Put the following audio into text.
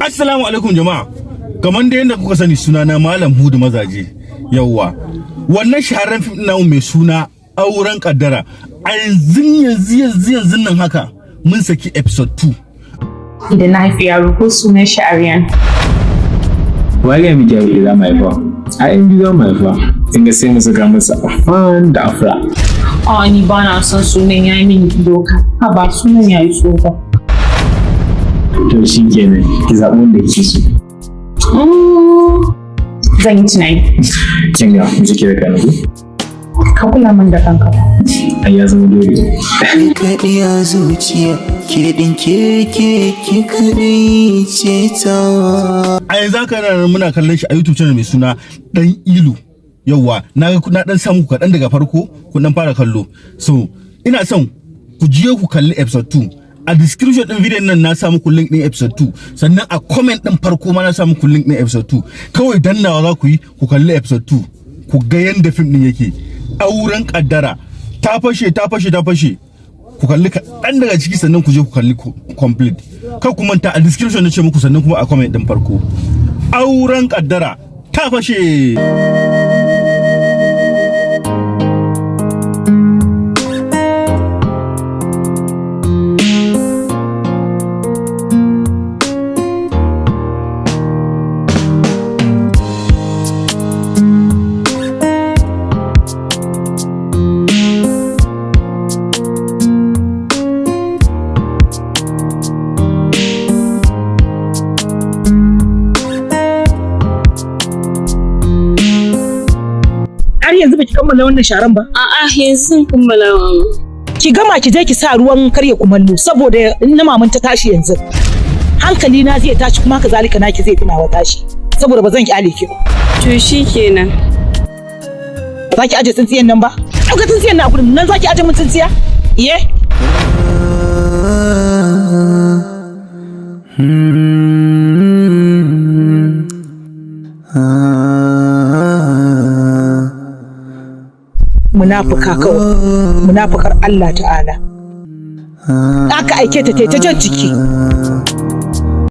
Assalamu alaikum jama'a. Kamar da yadda kuka sani sunana Malam Hudu Mazaje. Yawwa. Wannan shahararren fim namu mai suna Auren Kaddara. A yanzu nan haka mun saki episode 2. Idan na haifi yaro ko sunan shi Auren. Wale mi jawo ila mai fa. A in biyo mai fa. Inda sai mu saka masa afan da afra. Ni ba na son sunan yayi min doka. Ba sunan yayi tsofa. To shi kenan ki zaɓi wanda kike so. Zan yi tunani. Kin ga mu jike da kanku. Ka kula min da kanka. Ai ya zama dole. Kaɗi a zuciya, ke ɗin ke kaɗai ce tawa. A yanzu haka muna kallon shi a YouTube channel mai suna Dan Ilu. Yawwa, na dan samu kaɗan daga farko, ku dan fara kallo. So, ina son ku je ku kalli episode 2. A description din video nan na sa muku link din episode 2, sannan a comment din farko ma na sa muku link din episode 2. Kawai dannawa za ku yi ku kalli episode 2, ku ga yanda film din yake. Auren Kaddara ta fashe. Ku kalli kaɗan daga ciki sannan ku je ku kalli complete. Kar ku manta a description na ce muku sannan kuma a comment din farko. Auren Kaddara ta fashe. Yanzu baki kammala wannan sharan ba? A'a yanzu sun kammala. Ki gama ki je ki sa ruwan karya kumallo saboda in na maman ta tashi yanzu. Hankali na zai tashi kuma ka zalika naki zai tunawa tashi saboda ba zan kyale ki ba. To shikenan. Za ki aje tsintsiyan nan ba? Ɗauka tsintsiyan na gurin nan za ki aje min tsintsiya? Iye? Munafuka kawai, munafukar Allah ta'ala. Aka aike ta jan ciki.